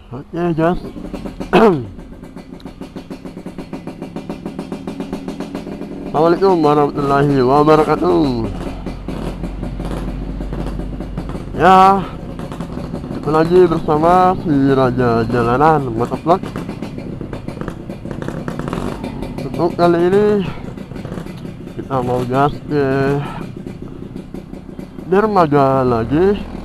Oke, Jas. Assalamualaikum warahmatullahi wabarakatuh. Ya, kita lagi bersama si Raja Jalanan Motovlog. Untuk kali ini kita mau gas ke dermaga lagi.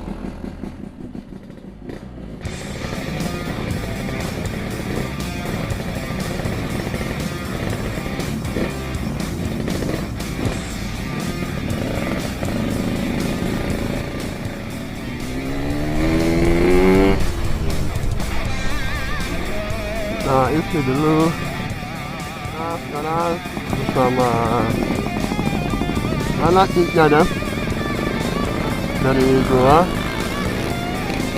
Nah, isi dulu. Nah, sekarang bersama anak Isyana dari gua.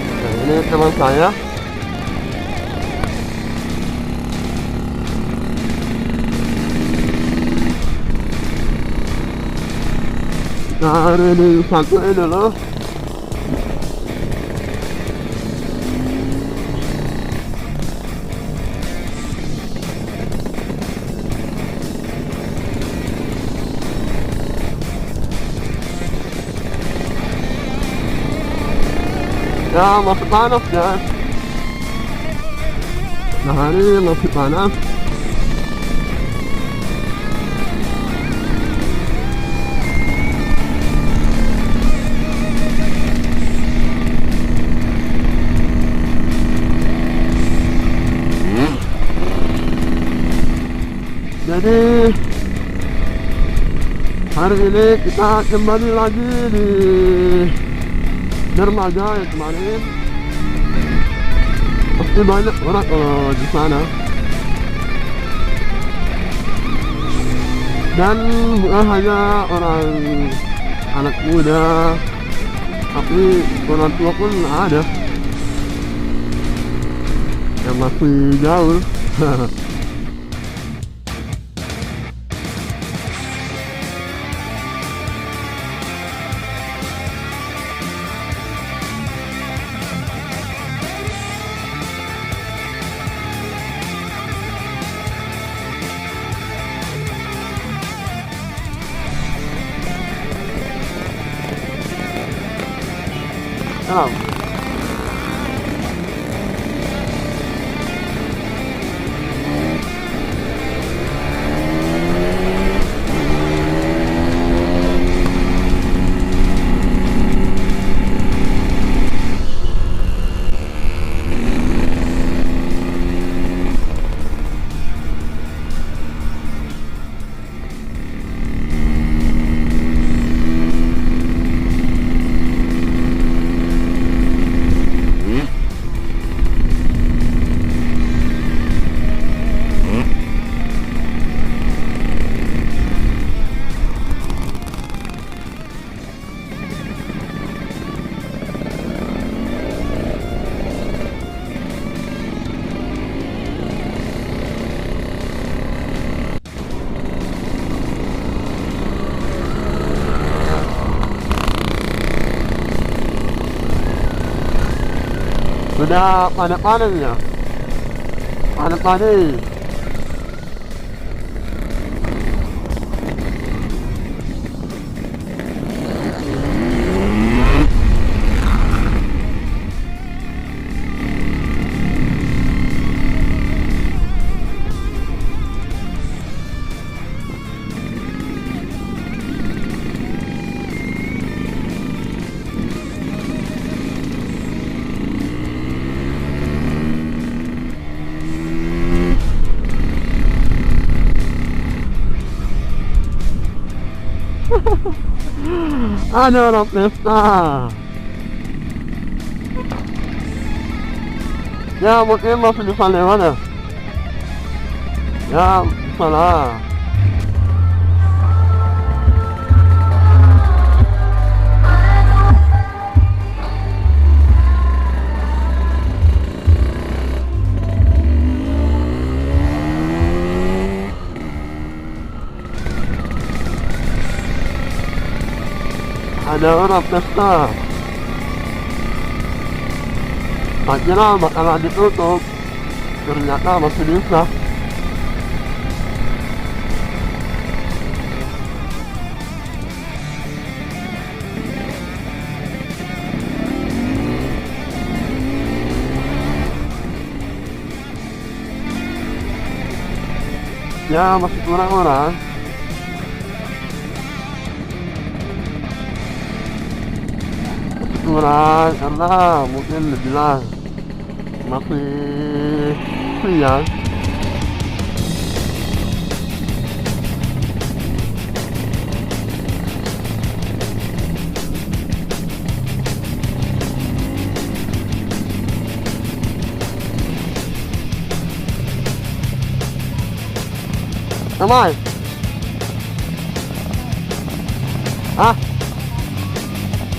Nah, ini teman saya. Nah, ini satu ini dulu. Ya, masih panas ya. Nah, hari masih panas. Jadi hari ini kita kembali lagi di dermaga yang kemarin. Pasti banyak orang kalau di sana. Dan bukan hanya orang anak muda, tapi orang tua pun ada yang masih jauh. Salam. Sudah panas-panas ya. Panas-panas. Ada orang pesta. Ya, mungkin masih bisa lewat ya. Ya, bisa lah. Ada orang pesta. Tak kira bakalan ditutup, ternyata masih bisa. Ya masih kurang-kurang. Masih kurang karena mungkin lebih lah masih siang. Ramai. Hah?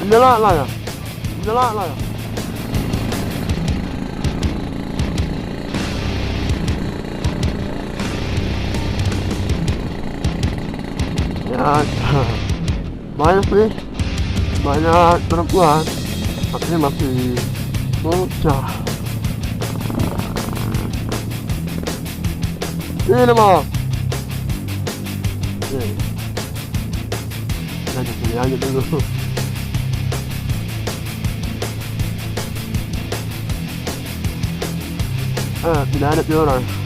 Nyala lah ya. Nyala lah ya. Ya, banyak sih, banyak perempuan, tapi masih bocah. Ini mau. Kita ke sini aja dulu. Tidak ada orang.